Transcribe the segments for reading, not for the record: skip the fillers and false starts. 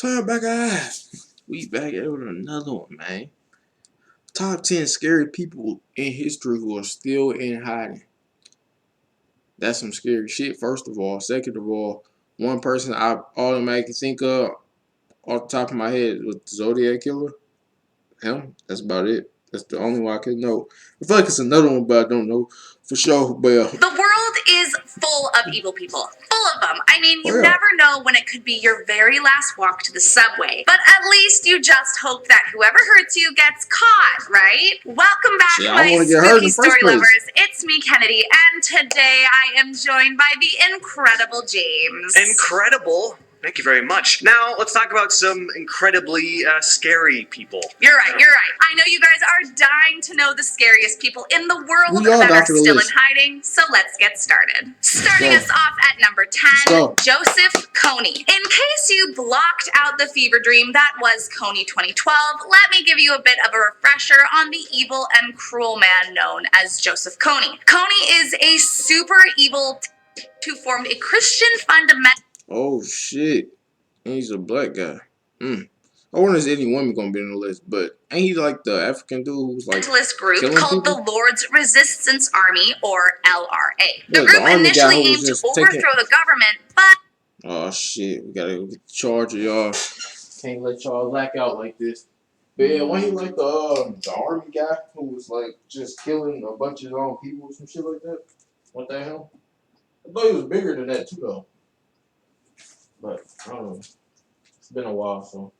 Turn back eyes. We back at it with another one, man. Top 10 scary people in history who are still in hiding. That's some scary shit, first of all. Second of all, one person I automatically think of off the top of my head was the Zodiac Killer. Him. That's about it. That's the only one I can know. I feel like it's another one, but I don't know for sure. But the world is full of evil people. Full of them. I mean, you never know when it could be your very last walk to the subway. But at least you just hope that whoever hurts you gets caught, right? Welcome back, my spooky story lovers. It's me, Kennedy, and today I am joined by the incredible James. Incredible? Thank you very much. Now, let's talk about some incredibly scary people. You're right. I know you guys are dying to know the scariest people in the world that are still in hiding, so let's get started. Starting us off at number 10, Joseph Kony. In case you blocked out the fever dream that was Kony 2012, let me give you a bit of a refresher on the evil and cruel man known as Joseph Kony. Kony is a super evil who formed a Christian fundamental... Oh shit, he's a black guy. I wonder if any woman gonna be on the list, but ain't he like the African dude who's like group called the Lord's Resistance Army, or LRA. The group initially aimed to overthrow the government, but... Oh shit, we gotta get the charger, y'all. Can't let y'all black out like this. But yeah, wasn't he like the army guy who was like just killing a bunch of his own people or some shit like that? What the hell? I thought he was bigger than that too though. But I don't know. It's been a while, so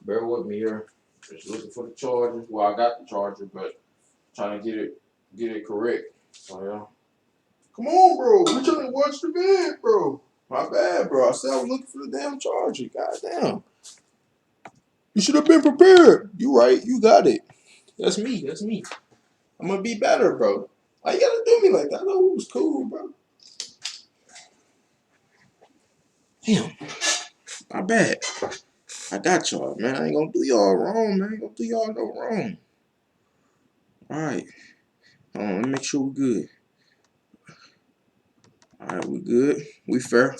bear with me here. Just looking for the charger. Well, I got the charger, but trying to get it correct. So yeah. Come on, bro. We're trying to watch the vid, bro. My bad, bro. I said I was looking for the damn charger. Goddamn. You should have been prepared. You right. You got it. That's me. I'm gonna be better, bro. Why you gotta do me like that? I know it was cool, bro. Damn. My bad. I got y'all, man. I ain't gonna do y'all wrong, man. I ain't gonna do y'all no wrong. Alright. Hold on, let me make sure we're good. Alright, we good. We fair.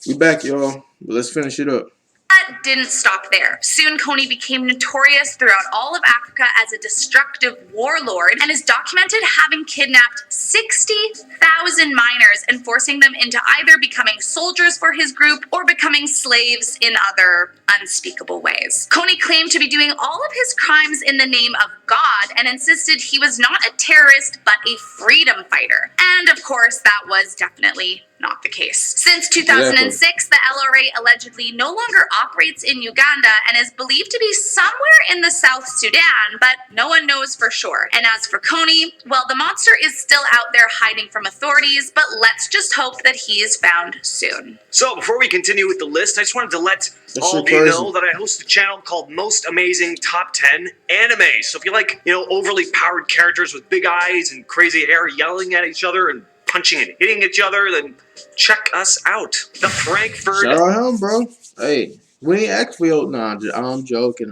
We back, y'all. But let's finish it up. That didn't stop there. Soon Kony became notorious throughout all of Africa as a destructive warlord and is documented having kidnapped 60,000 minors and forcing them into either becoming soldiers for his group or becoming slaves in other unspeakable ways. Kony claimed to be doing all of his crimes in the name of God and insisted he was not a terrorist but a freedom fighter. And of course, that was definitely not the case. Since 2006, the LRA allegedly no longer operates in Uganda and is believed to be somewhere in the South Sudan, but no one knows for sure. And as for Kony, well, the monster is still out there hiding from authorities, but let's just hope that he is found soon. So before we continue with the list, I just wanted to let all of you know that I host a channel called Most Amazing Top 10 Anime. So if you like, overly powered characters with big eyes and crazy hair yelling at each other and punching and hitting each other, then check us out. The Frankfurt... Shout out him, bro. Hey, we ain't actually... No, I'm joking.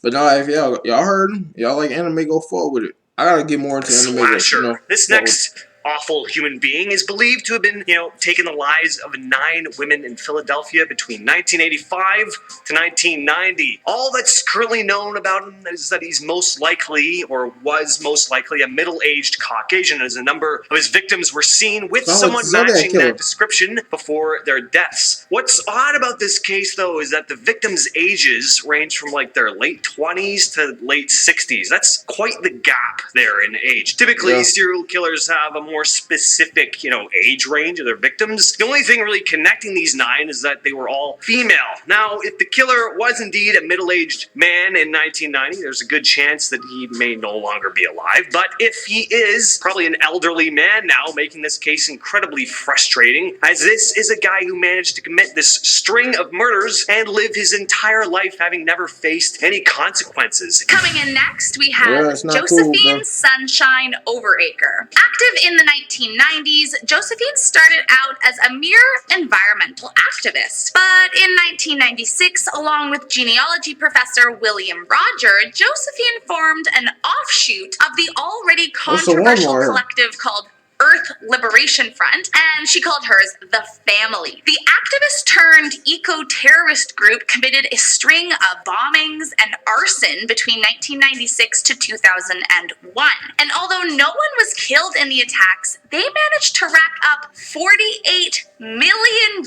But no, if y'all heard him, y'all like anime, go forward with it. I gotta get more into anime. Slasher. This next awful human being is believed to have been, taking the lives of 9 women in Philadelphia between 1985 to 1990. All that's currently known about him is that he's most likely, or was most likely, a middle-aged Caucasian, as a number of his victims were seen with someone matching that description before their deaths. What's odd about this case, though, is that the victims' ages range from, their late 20s to late 60s. That's quite the gap there in age. Typically, serial killers have a more specific, age range of their victims. The only thing really connecting these 9 is that they were all female. Now, if the killer was indeed a middle-aged man in 1990, there's a good chance that he may no longer be alive. But if he is, probably an elderly man now, making this case incredibly frustrating, as this is a guy who managed to commit this string of murders and live his entire life having never faced any consequences. Coming in next, we have Josephine Sunshine Overacre. Active in the 1990s, Josephine started out as a mere environmental activist. But in 1996, along with genealogy professor William Roger, Josephine formed an offshoot of the already controversial collective called Earth Liberation Front, and she called hers the Family. The activist turned eco-terrorist group committed a string of bombings and arson between 1996 to 2001. And although no one was killed in the attacks, they managed to rack up $48 million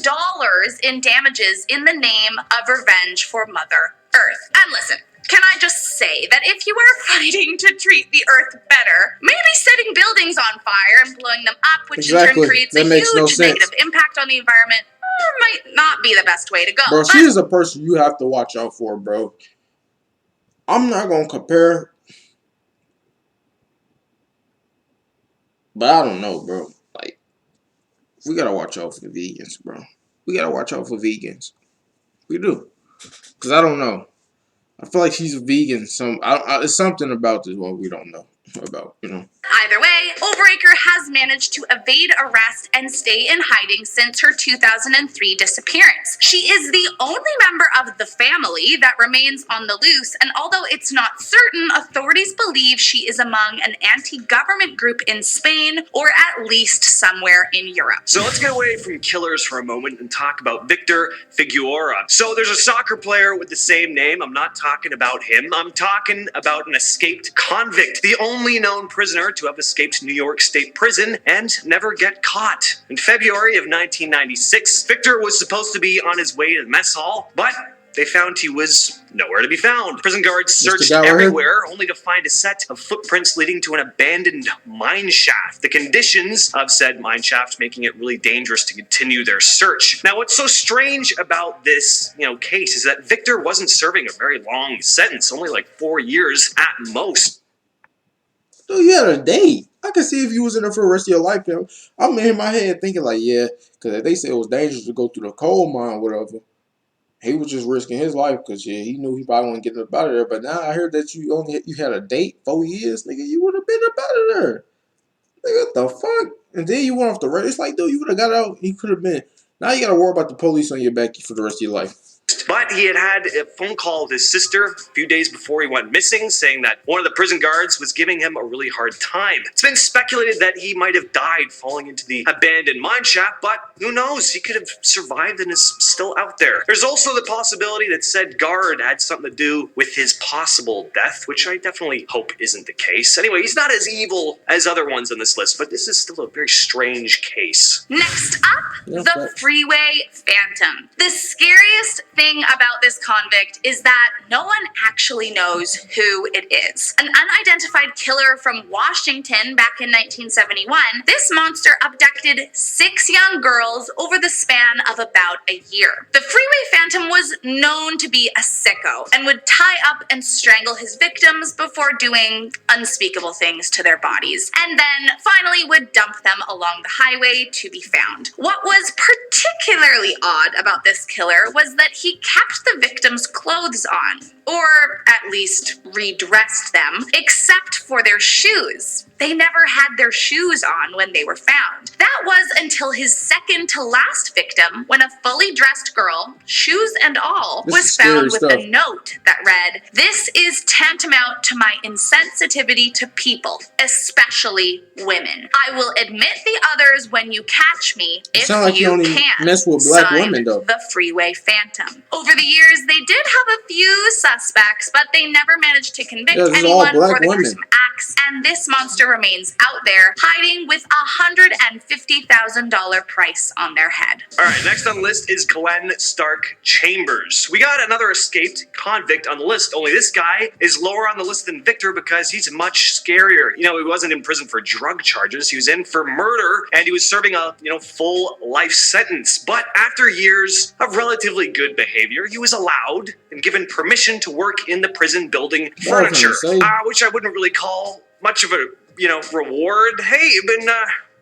in damages in the name of revenge for Mother Earth. And listen, can I just say that if you are fighting to treat the Earth better, maybe setting buildings on fire and blowing them up, which in turn creates a huge negative impact on the environment, might not be the best way to go. Bro, she is a person you have to watch out for, bro. I'm not going to compare, but I don't know, bro. Like, we got to watch out for the vegans, bro. We got to watch out for vegans. We do. Because I don't know. I feel like she's a vegan. It's something about this one we don't know about, you know. Either way, Overacre has managed to evade arrest and stay in hiding since her 2003 disappearance. She is the only member of the family that remains on the loose, and although it's not certain, authorities believe she is among an anti-government group in Spain or at least somewhere in Europe. So let's get away from killers for a moment and talk about Victor Figueroa. So there's a soccer player with the same name. I'm not talking about him. I'm talking about an escaped convict, the only known prisoner to have escaped New York State Prison and never get caught. In February of 1996, Victor was supposed to be on his way to the mess hall, but they found he was nowhere to be found. Prison guards searched everywhere, only to find a set of footprints leading to an abandoned mine shaft. The conditions of said mine shaft making it really dangerous to continue their search. Now, what's so strange about this, case is that Victor wasn't serving a very long sentence, only like 4 years at most. Dude, you had a date. I could see if you was in there for the rest of your life. I'm in my head thinking like, yeah, because if they said it was dangerous to go through the coal mine or whatever, he was just risking his life because, yeah, he knew he probably wasn't getting up out of there. But now I heard that you had a date 4 years, nigga. You would have been up out of there. Nigga, what the fuck? And then you went off the road. It's like, dude, you would have got out. He could have been. Now you got to worry about the police on your back for the rest of your life. But he had a phone call with his sister a few days before he went missing, saying that one of the prison guards was giving him a really hard time. It's been speculated that he might have died falling into the abandoned mine shaft, but who knows? He could have survived and is still out there. There's also the possibility that said guard had something to do with his possible death, which I definitely hope isn't the case. Anyway, he's not as evil as other ones on this list, but this is still a very strange case. Next up, the Freeway Phantom. The scariest thing about this convict is that no one actually knows who it is. An unidentified killer from Washington back in 1971, this monster abducted 6 young girls over the span of about a year. The Freeway Phantom was known to be a sicko and would tie up and strangle his victims before doing unspeakable things to their bodies, and then finally would dump them along the highway to be found. What was particularly odd about this killer was that he kept the victims' clothes on, or at least redressed them, except for their shoes. They never had their shoes on when they were found. That was until his second to last victim, when a fully dressed girl, shoes and all, was found with a note that read, "This is tantamount to my insensitivity to people, especially women. I will admit the others when you catch me, if you can." Mess with black women, though. The Freeway Phantom. Over the years, they did have a few suspects, but they never managed to convict anyone for the gruesome acts, and this monster remains out there, hiding with $150,000 price on their head. All right, next on the list is Glenn Stark Chambers. We got another escaped convict on the list, only this guy is lower on the list than Victor because he's much scarier. He wasn't in prison for drug charges, he was in for murder, and he was serving a, full life sentence. But after years of relatively good behavior, he was allowed and given permission to work in the prison building furniture, which I wouldn't really call much of a, reward. Hey, you've been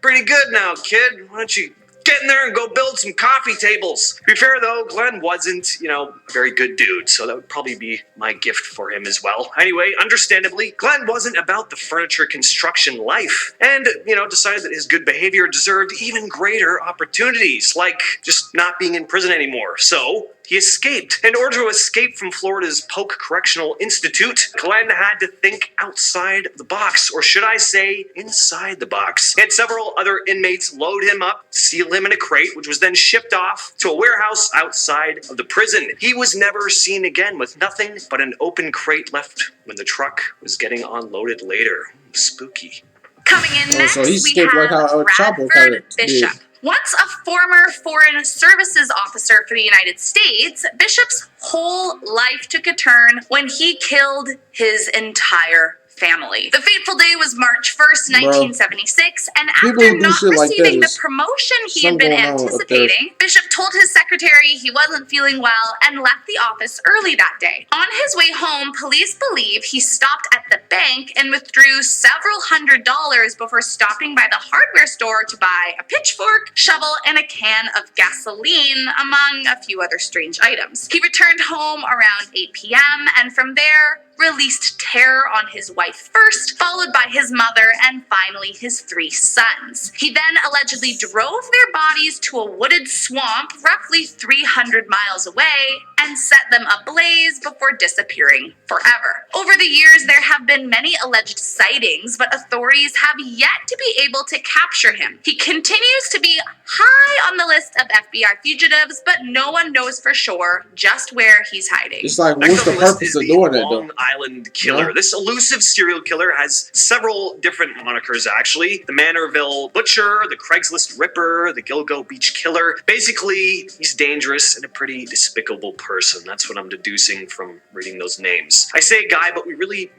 pretty good now, kid. Why don't you get in there and go build some coffee tables? To be fair, though, Glenn wasn't, a very good dude, so that would probably be my gift for him as well. Anyway, understandably, Glenn wasn't about the furniture construction life, and, decided that his good behavior deserved even greater opportunities, like just not being in prison anymore. So he escaped. In order to escape from Florida's Polk Correctional Institute, Glenn had to think outside the box, or should I say, inside the box. He had several other inmates load him up, seal him in a crate, which was then shipped off to a warehouse outside of the prison. He was never seen again, with nothing but an open crate left when the truck was getting unloaded later. Spooky. Coming in next, so he we skipped like have how Chapo Bradford kinda Bishop. did. Once a former Foreign Services officer for the United States, Bishop's whole life took a turn when he killed his entire family. The fateful day was March 1st, 1976, and after not receiving the promotion he had been anticipating, Bishop told his secretary he wasn't feeling well and left the office early that day. On his way home, police believe he stopped at the bank and withdrew several $100s before stopping by the hardware store to buy a pitchfork, shovel, and a can of gasoline, among a few other strange items. He returned home around 8 p.m. and from there, released terror on his wife first, followed by his mother, and finally his 3 sons. He then allegedly drove their bodies to a wooded swamp roughly 300 miles away and set them ablaze before disappearing forever. Over the years, there have been many alleged sightings, but authorities have yet to be able to capture him. He continues to be high on the list of FBI fugitives, but no one knows for sure just where he's hiding. It's like, what's the purpose of doing that, though? Long Island Killer. Yeah. This elusive serial killer has several different monikers, actually. The Manorville Butcher, the Craigslist Ripper, the Gilgo Beach Killer. Basically, he's dangerous and a pretty despicable person. That's what I'm deducing from reading those names. I say guy, but we really,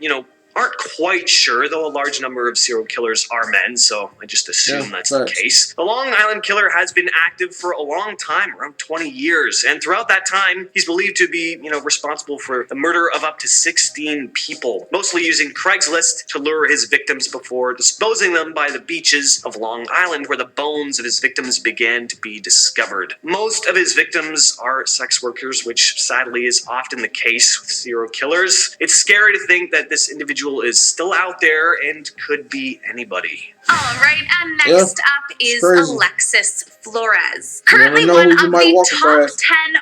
aren't quite sure, though a large number of serial killers are men, so I just assume that's the case. The Long Island Killer has been active for a long time, around 20 years, and throughout that time, he's believed to be, responsible for the murder of up to 16 people, mostly using Craigslist to lure his victims before disposing them by the beaches of Long Island, where the bones of his victims began to be discovered. Most of his victims are sex workers, which sadly is often the case with serial killers. It's scary to think that this individual is still out there and could be anybody. All right, and next up is Alexis Flores. Currently one of the top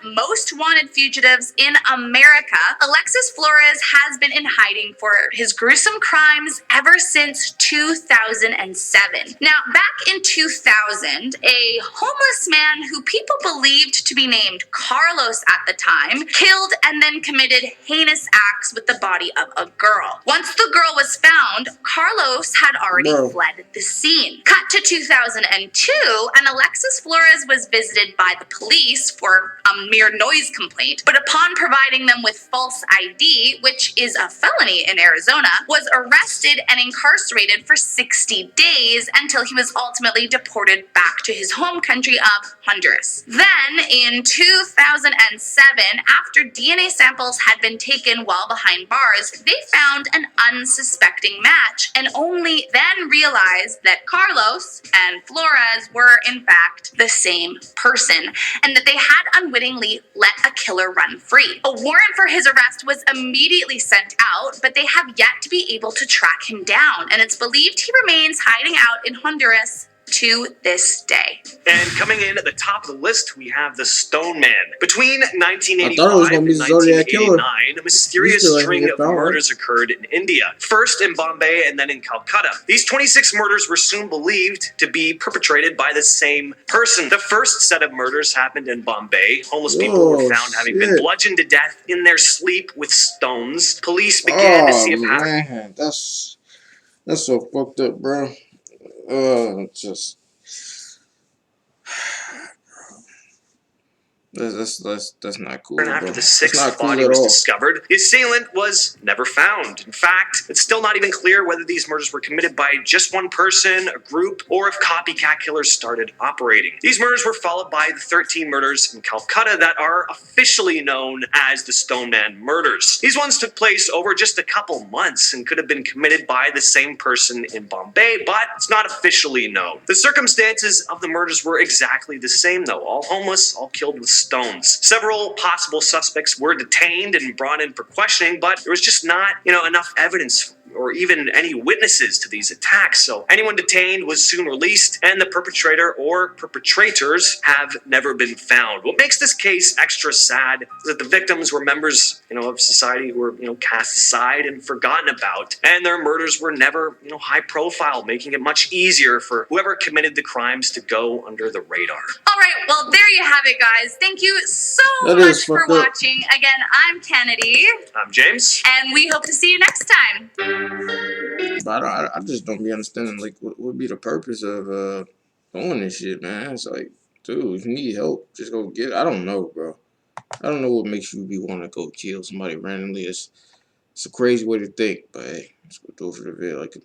10 most wanted fugitives in America, Alexis Flores has been in hiding for his gruesome crimes ever since 2007. Now, back in 2000, a homeless man who people believed to be named Carlos at the time killed and then committed heinous acts with the body of a girl. Once the girl was found, Carlos had already fled the scene. Cut to 2002, and Alexis Flores was visited by the police for a mere noise complaint, but upon providing them with false ID, which is a felony in Arizona, was arrested and incarcerated for 60 days until he was ultimately deported back to his home country of Honduras. Then, in 2007, after DNA samples had been taken while behind bars, they found an unsuspecting match and only then realized that Carlos and Flores were in fact the same person and that they had unwittingly let a killer run free. A warrant for his arrest was immediately sent out, but they have yet to be able to track him down, and it's believed he remains hiding out in Honduras to this day. And coming in at the top of the list, we have the Stone Man. Between 1985 and 1989, a mysterious string of murders occurred in India. First in Bombay and then in Calcutta. These 26 murders were soon believed to be perpetrated by the same person. The first set of murders happened in Bombay. Homeless people were found having been bludgeoned to death in their sleep with stones. Police began to see a pattern. Man, that's so fucked up, bro. That's not cool. And after the sixth body was discovered, the assailant was never found. In fact, it's still not even clear whether these murders were committed by just one person, a group, or if copycat killers started operating. These murders were followed by the 13 murders in Calcutta that are officially known as the Stone Man murders. These ones took place over just a couple months and could have been committed by the same person in Bombay, but it's not officially known. The circumstances of the murders were exactly the same, though. All homeless, all killed with stones. Several possible suspects were detained and brought in for questioning, but there was just not, enough evidence or even any witnesses to these attacks. So anyone detained was soon released, and the perpetrator or perpetrators have never been found. What makes this case extra sad is that the victims were members, of society who were, cast aside and forgotten about, and their murders were never, high profile, making it much easier for whoever committed the crimes to go under the radar. All right, well, there you have it, guys. Thank you so That much is for fucked up. watching. Again, I'm Kennedy, I'm James. and we hope to see you next time. But I just don't be understanding, like, what would be the purpose of doing this shit, man? It's like, dude, if you need help, just go get it. I don't know, bro. I don't know what makes you be want to go kill somebody randomly. It's a crazy way to think, but hey, let's go do it for the vid. Like.